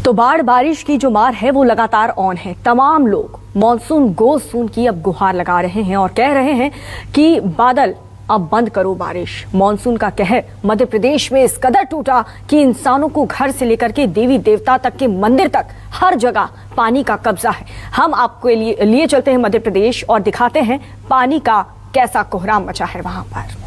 तो बाढ़ बारिश की जो मार है वो लगातार ऑन है। तमाम लोग मॉनसून गो सून की अब गुहार लगा रहे हैं और कह रहे हैं कि बादल अब बंद करो बारिश। मॉनसून का कहर मध्य प्रदेश में इस कदर टूटा कि इंसानों को घर से लेकर के देवी देवता तक के मंदिर तक हर जगह पानी का कब्जा है। हम आपको लिए चलते हैं मध्य प्रदेश और दिखाते हैं पानी का कैसा कोहराम मचा है वहां पर।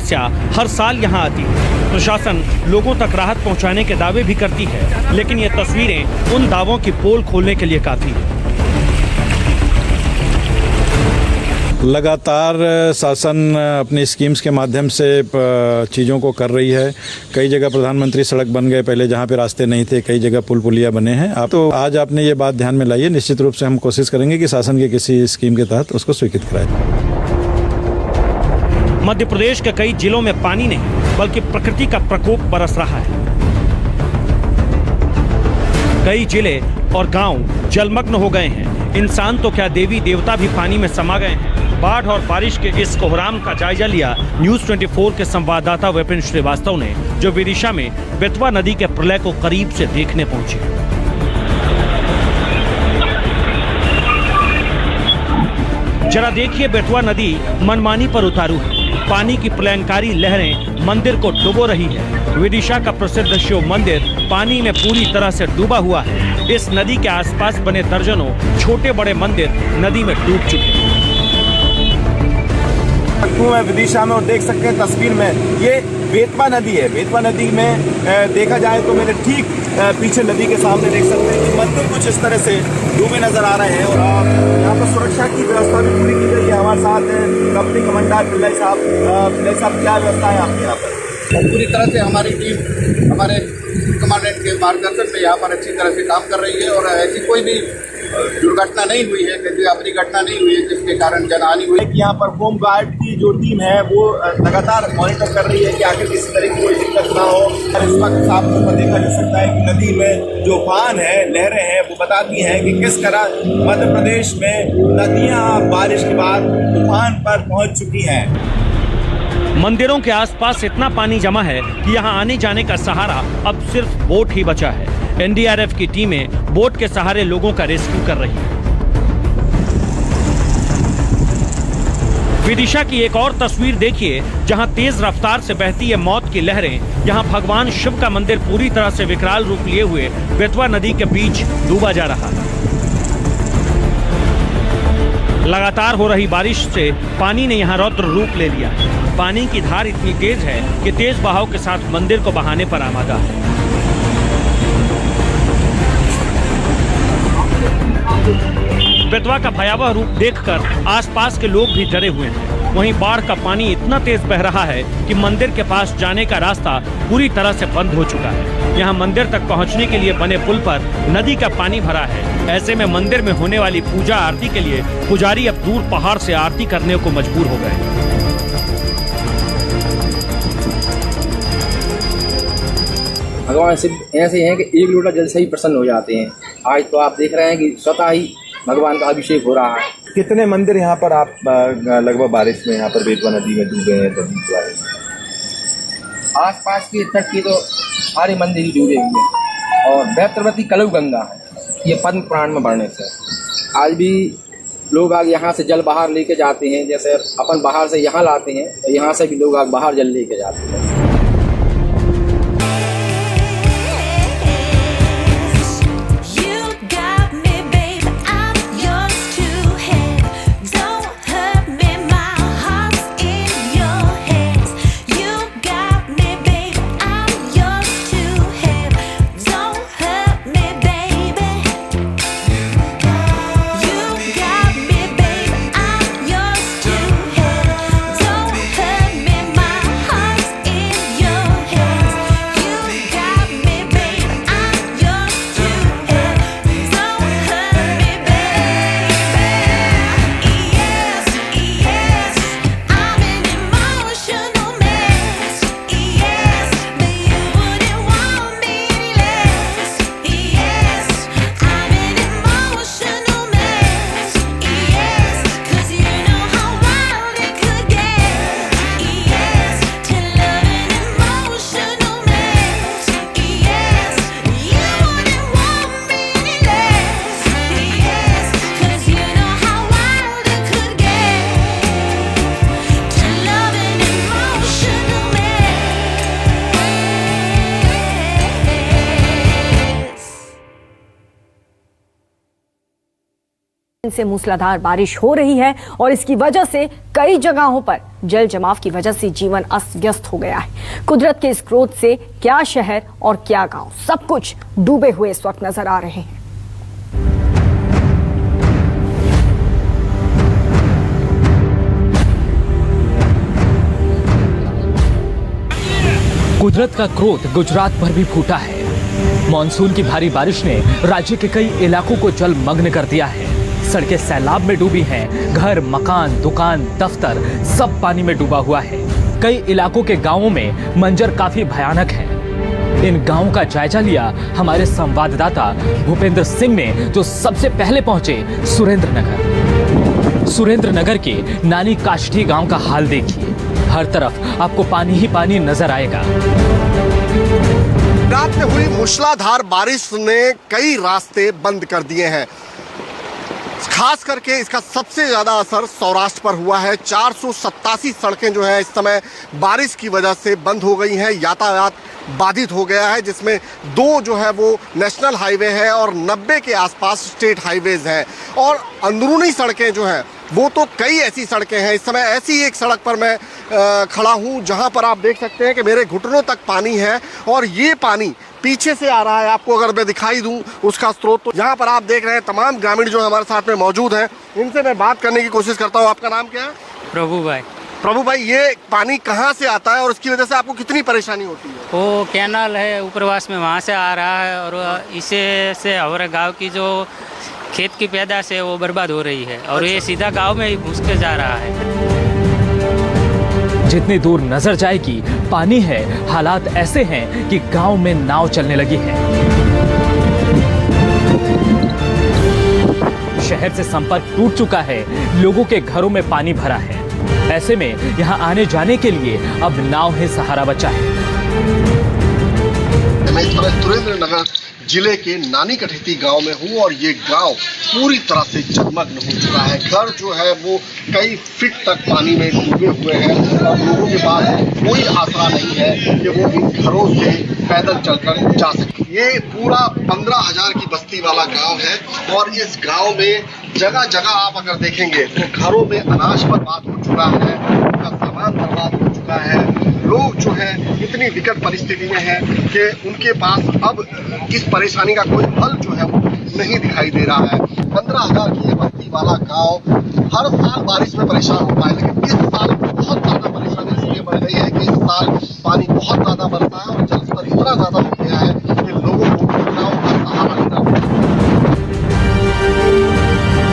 समस्या हर साल यहाँ आती है। प्रशासन लोगों तक राहत पहुँचाने के दावे भी करती है, लेकिन ये तस्वीरें उन दावों की पोल खोलने के लिए काफी है। लगातार शासन अपनी स्कीम्स के माध्यम से चीज़ों को कर रही है। कई जगह प्रधानमंत्री सड़क बन गए, पहले जहाँ पे रास्ते नहीं थे, कई जगह पुल पुलिया बने हैं। आप तो आज आपने ये बात ध्यान में लाई है। निश्चित रूप से हम कोशिश करेंगे कि शासन के किसी स्कीम के तहत उसको स्वीकृत कराएं। मध्य प्रदेश के कई जिलों में पानी नहीं बल्कि प्रकृति का प्रकोप बरस रहा है। कई जिले और गांव जलमग्न हो गए हैं। इंसान तो क्या देवी देवता भी पानी में समा गए हैं। बाढ़ और बारिश के इस कोहराम का जायजा लिया न्यूज़ 24 के संवाददाता विपिन श्रीवास्तव ने, जो विदिशा में बेतवा नदी के प्रलय को करीब से देखने पहुंचे। जरा देखिए, बेतवा नदी मनमानी पर उतारू है। पानी की प्रलयंकारी लहरें मंदिर को डुबो रही है। विदिशा का प्रसिद्ध शिव मंदिर पानी में पूरी तरह से डूबा हुआ है। इस नदी के आसपास बने दर्जनों छोटे बड़े मंदिर नदी में डूब चुके हैं। मैं विदिशा में और देख सकते हैं तस्वीर में, ये बेतवा नदी है। बेतवा नदी में देखा जाए तो मेरे ठीक पीछे नदी के सामने देख सकते हैं कि मंदिर कुछ इस तरह से डूबे नजर आ रहे हैं और यहाँ पर सुरक्षा की व्यवस्था भी पूरी की गई है। हमारे साथ कंपनी कमांडर पिल्लाई साहब, क्या व्यवस्था है आपके यहाँ पर? पूरी तरह से हमारी टीम हमारे कमांडेंट के मार्गदर्शन में यहाँ पर अच्छी तरह से काम कर रही है और ऐसी कोई भी दुर्घटना नहीं हुई है, कोई अपनी घटना नहीं हुई है जिसके कारण जनहानि हुई है। कि यहाँ पर होम गार्ड की जो टीम है वो लगातार मॉनिटर कर रही है कि आगे किसी तरह की कोई दिक्कत ना हो। और इस वक्त साफ तौर पर देखा जा सकता है कि नदी में जो उफान है, लहरें हैं, वो बताती हैं कि किस तरह मध्य प्रदेश में नदियाँ बारिश के बाद उफान पर पहुँच चुकी हैं। मंदिरों के आसपास इतना पानी जमा है कि यहाँ आने जाने का सहारा अब सिर्फ बोट ही बचा है। एनडीआरएफ की टीमें बोट के सहारे लोगों का रेस्क्यू कर रही हैं। विदिशा की एक और तस्वीर देखिए, जहां तेज रफ्तार से बहती है मौत की लहरें। यहां भगवान शिव का मंदिर पूरी तरह से विकराल रूप लिए हुए बेतवा नदी के बीच डूबा जा रहा है। लगातार हो रही बारिश से पानी ने यहां रौद्र रूप ले लिया है। पानी की धार इतनी तेज है कि तेज बहाव के साथ मंदिर को बहाने पर आमादा है। बेतवा का भयावह रूप देखकर आसपास के लोग भी डरे हुए हैं। वहीं बाढ़ का पानी इतना तेज बह रहा है कि मंदिर के पास जाने का रास्ता पूरी तरह से बंद हो चुका है। यहाँ मंदिर तक पहुँचने के लिए बने पुल पर नदी का पानी भरा है। ऐसे में मंदिर में होने वाली पूजा आरती के लिए पुजारी अब दूर पहाड़ से आरती करने को मजबूर हो गए। भगवान सिर्फ ऐसे हैं कि एक लोटा जल से ही प्रसन्न हो जाते हैं। आज तो आप देख रहे हैं कि स्वतः ही भगवान का अभिषेक हो रहा है। कितने मंदिर यहाँ पर आप लगभग बारिश में यहाँ पर बेतवा नदी में डूबे हैं? आसपास के तट के तो सारे मंदिर ही डूबे हुए हैं और वैत्रवती कलऊ गंगा है, ये पद्म पुराण में वर्णित है। आज भी लोग आग यहाँ से जल बाहर लेके जाते हैं, जैसे अपन बाहर से यहाँ लाते हैं, तो यहाँ से भी लोग आग बाहर जल लेके जाते हैं। से मूसलाधार बारिश हो रही है और इसकी वजह से कई जगहों पर जल जमाव की वजह से जीवन अस्त व्यस्त हो गया है। कुदरत के इस क्रोध से क्या शहर और क्या गांव सब कुछ डूबे हुए इस वक्त नजर आ रहे हैं। कुदरत का क्रोध गुजरात पर भी फूटा है। मॉनसून की भारी बारिश ने राज्य के कई इलाकों को जलमग्न कर दिया है। सड़कें सैलाब में डूबी हैं, घर, मकान, दुकान, दफ्तर सब पानी में डूबा हुआ है। कई इलाकों के गांवों में मंजर काफी भयानक है। इन गांवों का जायजा लिया हमारे संवाददाता भूपेंद्र सिंह ने, जो सबसे पहले पहुंचे सुरेंद्र नगर। सुरेंद्र नगर के नानी काष्ठी गांव का हाल देखिए। हर तरफ आपको पानी ही पानी नजर आएगा। रात में हुई मूसलाधार बारिश ने कई रास्ते बंद कर दिए हैं। खास करके इसका सबसे ज्यादा असर सौराष्ट्र पर हुआ है। 487 सड़कें जो है इस समय बारिश की वजह से बंद हो गई हैं, यातायात बाधित हो गया है, जिसमें 2 जो है वो नेशनल हाईवे है और 90 के आसपास स्टेट हाईवेज हैं। और अंदरूनी सड़कें जो हैं वो तो कई ऐसी सड़कें हैं। इस समय ऐसी एक सड़क पर मैं खड़ा हूँ जहाँ पर आप देख सकते हैं कि मेरे घुटनों तक पानी है और ये पानी पीछे से आ रहा है। आपको अगर मैं दिखाई दूं उसका स्रोत, तो यहाँ पर आप देख रहे हैं तमाम ग्रामीण जो हमारे साथ में मौजूद हैं, इनसे मैं बात करने की कोशिश करता हूँ। आपका नाम क्या है? प्रभु भाई। प्रभु भाई, ये पानी कहाँ से आता है और इसकी वजह से आपको कितनी परेशानी होती है? वो कैनाल है ऊपरवास में, वहाँ से आ रहा है और इसे से हमारे गांव की जो खेत की पैदाश है वो बर्बाद हो रही है और ये सीधा गांव में ही घुस के जा रहा है। जितनी दूर नजर जाएगी पानी है। हालात ऐसे हैं कि गांव में नाव चलने लगी है। शहर से संपर्क टूट चुका है, लोगों के घरों में पानी भरा है। ऐसे में यहां आने जाने के लिए अब नाव ही सहारा बचा है। मैं इस समय सुरेंद्र नगर जिले के नानी कठेती गांव में हूं और ये गांव पूरी तरह से जलमग्न हो चुका है। घर जो है वो कई फीट तक पानी में डूबे हुए हैं और लोगों के पास कोई आसरा नहीं है कि वो इन घरों से पैदल चलकर जा सके। ये पूरा 15,000 की बस्ती वाला गांव है और इस गांव में जगह जगह आप अगर देखेंगे तो घरों में अनाज बर्बाद हो चुका है, उनका सामान बर्बाद हो चुका है। लोग जो है इतनी विकट परिस्थिति में है कि उनके पास अब इस परेशानी का कोई हल जो है वो नहीं दिखाई दे रहा है। 15,000 की ये बस्ती वाला गांव हर साल बारिश में परेशान होता है, लेकिन इस साल बहुत ज्यादा परेशानी इसलिए बढ़ गई है कि इस साल पानी बहुत ज्यादा बढ़ता है और जल स्तर इतना ज्यादा हो गया है कि लोगों को गांव का सहारा लेना पड़ता है।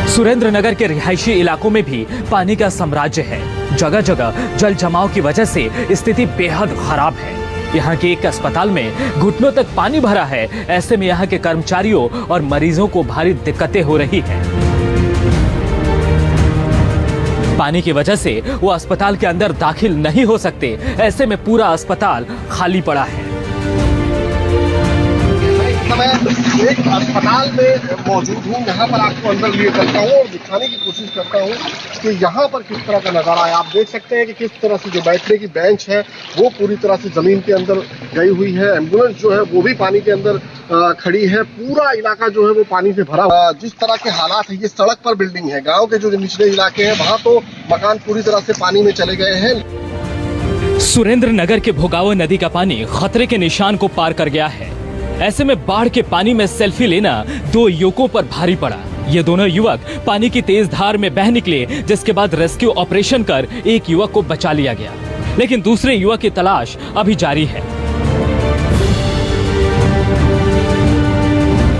सुरेंद्र नगर के रिहायशी इलाकों में भी पानी का साम्राज्य है। जगह जगह जल जमाव की वजह से स्थिति बेहद खराब है। यहाँ के एक अस्पताल में घुटनों तक पानी भरा है। ऐसे में यहाँ के कर्मचारियों और मरीजों को भारी दिक्कतें हो रही हैं। पानी की वजह से वो अस्पताल के अंदर दाखिल नहीं हो सकते। ऐसे में पूरा अस्पताल खाली पड़ा है। समय एक अस्पताल में मौजूद हूँ। यहाँ पर आपको अंदर लिए चलता हूँ और दिखाने की कोशिश करता हूँ कि यहाँ पर किस तरह का नज़ारा है। आप देख सकते हैं कि किस तरह से जो बैठने की बेंच है वो पूरी तरह से जमीन के अंदर गई हुई है। एम्बुलेंस जो है वो भी पानी के अंदर खड़ी है। पूरा इलाका जो है वो पानी से भरा हुआ। जिस तरह के हालात है, ये सड़क पर बिल्डिंग है। गाँव के जो निचले इलाके हैं वहाँ तो मकान पूरी तरह से पानी में चले गए हैं। सुरेंद्र नगर के भोगावा नदी का पानी खतरे के निशान को पार कर गया है। ऐसे में बाढ़ के पानी में सेल्फी लेना दो युवकों पर भारी पड़ा। ये दोनों युवक पानी की तेज धार में बह निकले, जिसके बाद रेस्क्यू ऑपरेशन कर एक युवक को बचा लिया गया, लेकिन दूसरे युवक की तलाश अभी जारी है।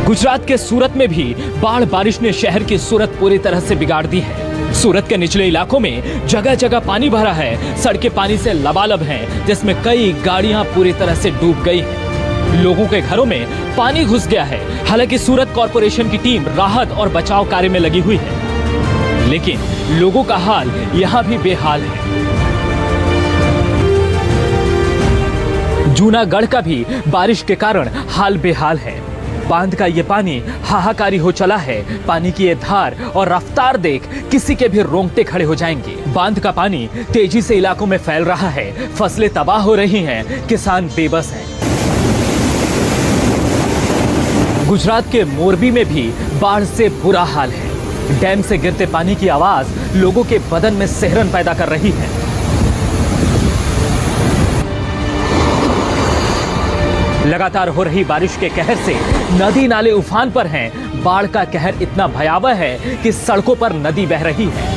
गुजरात के सूरत में भी बाढ़ बारिश ने शहर की सूरत पूरी तरह से बिगाड़ दी है। सूरत के निचले इलाकों में जगह जगह पानी भरा है। सड़कें पानी से लबालब हैं, जिसमें कई गाड़ियां पूरी तरह से डूब गई हैं। लोगों के घरों में पानी घुस गया है। हालांकि सूरत कॉरपोरेशन की टीम राहत और बचाव कार्य में लगी हुई है, लेकिन लोगों का हाल यहां भी बेहाल है। जूनागढ़ का भी बारिश के कारण हाल बेहाल है। बांध का ये पानी हाहाकारी हो चला है। पानी की ये धार और रफ्तार देख किसी के भी रोंगटे खड़े हो जाएंगे। बांध का पानी तेजी से इलाकों में फैल रहा है। फसलें तबाह हो रही हैं, किसान बेबस हैं। गुजरात के मोरबी में भी बाढ़ से बुरा हाल है। डैम से गिरते पानी की आवाज लोगों के बदन में सिहरन पैदा कर रही है। लगातार हो रही बारिश के कहर से नदी नाले उफान पर हैं। बाढ़ का कहर इतना भयावह है कि सड़कों पर नदी बह रही है।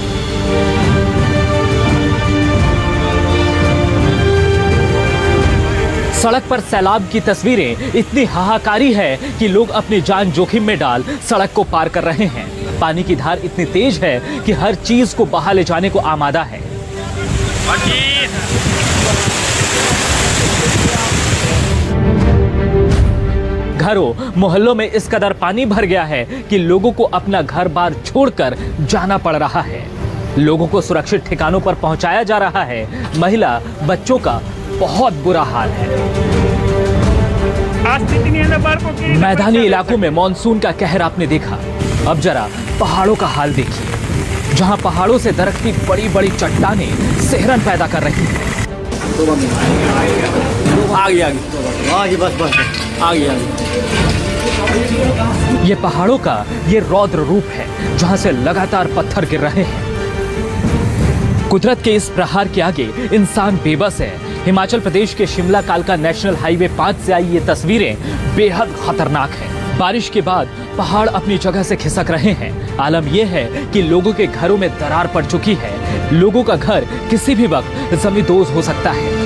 सड़क पर सैलाब की तस्वीरें इतनी हाहाकारी है कि लोग अपनी जान जोखिम में डाल सड़क को पार कर रहे हैं। पानी की धार इतनी तेज है कि हर चीज को बहा ले जाने को आमादा है। घरों मोहल्लों में इस कदर पानी भर गया है कि लोगों को अपना घर बार छोड़कर जाना पड़ रहा है। लोगों को सुरक्षित ठिकानों पर पहुंचाया जा रहा है। महिला बच्चों का बहुत बुरा हाल है। मैदानी इलाकों में मॉनसून का कहर आपने देखा। अब जरा पहाड़ों का हाल देखिए, जहां पहाड़ों से दरकती बड़ी बड़ी चट्टानें सिहरन पैदा कर रही हैं। ये पहाड़ों का ये रौद्र रूप है, जहां से लगातार पत्थर गिर रहे हैं। कुदरत के इस प्रहार के आगे इंसान बेबस है। हिमाचल प्रदेश के शिमला कालका नेशनल हाईवे 5 से आई ये तस्वीरें बेहद खतरनाक हैं। बारिश के बाद पहाड़ अपनी जगह से खिसक रहे हैं। आलम यह है कि लोगों के घरों में दरार पड़ चुकी है। लोगों का घर किसी भी वक्त जमींदोज हो सकता है।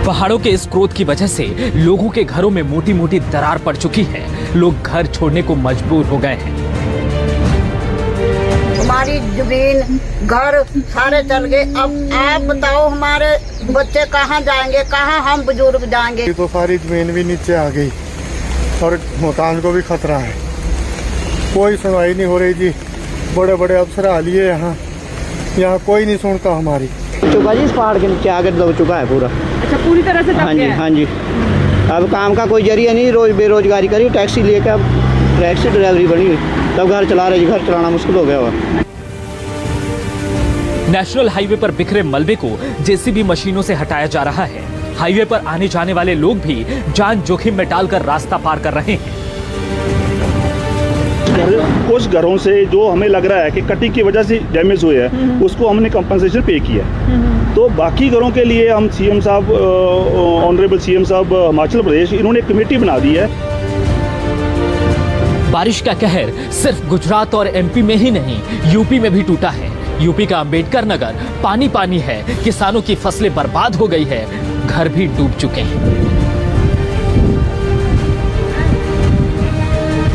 पहाड़ों के इस क्रोध की वजह से लोगों के घरों में मोटी मोटी दरार पड़ चुकी है। लोग घर छोड़ने को मजबूर हो गए हैं। हमारी जमीन घर सारे चल गए। अब आप बताओ हमारे बच्चे कहाँ जाएंगे, कहाँ हम बुजुर्ग जाएंगे। तो सारी जमीन भी नीचे आ गई और मकान को भी खतरा है। कोई सुनवाई नहीं हो रही जी। बड़े बड़े अफसर आ लिए यहाँ कोई नहीं सुनता हमारी। चुका जी, इस पहाड़ के नीचे आकर दब चुका है पूरा। अच्छा, पूरी तरह से हाँ जी, हाँ जी। अब काम का कोई जरिया नहीं, रोज बेरोजगारी करी, टैक्सी लेकर अब टैक्सी ड्राइवरी बनी हुई, तब घर चला रहे। घर चलाना मुश्किल हो गया हुआ। नेशनल हाईवे पर बिखरे मलबे को जेसीबी मशीनों से हटाया जा रहा है। हाईवे पर आने जाने वाले लोग भी जान जोखिम में डालकर रास्ता पार कर रहे हैं। कुछ घरों से जो हमें लग रहा है कि कटिंग की वजह से डैमेज हुए हैं, उसको हमने कंपनसेशन पे किया। तो बाकी घरों के लिए हम सीएम साहब, ऑनरेबल सीएम साहब हिमाचल प्रदेश, इन्होंने एक कमेटी बना दी है। बारिश का कहर सिर्फ गुजरात और एमपी में ही नहीं, यूपी में भी टूटा है। यूपी का अंबेडकर नगर पानी पानी है। किसानों की फसलें बर्बाद हो गई है, घर भी डूब चुके हैं।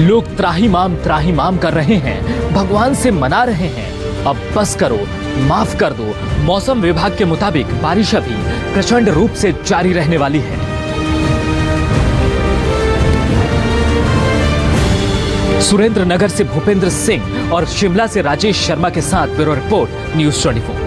लोग त्राहिमाम कर रहे हैं, भगवान से मना रहे हैं, अब बस करो, माफ कर दो। मौसम विभाग के मुताबिक बारिश अभी प्रचंड रूप से जारी रहने वाली है। सुरेंद्र नगर से भूपेंद्र सिंह और शिमला से राजेश शर्मा के साथ ब्यूरो रिपोर्ट, न्यूज़ 24।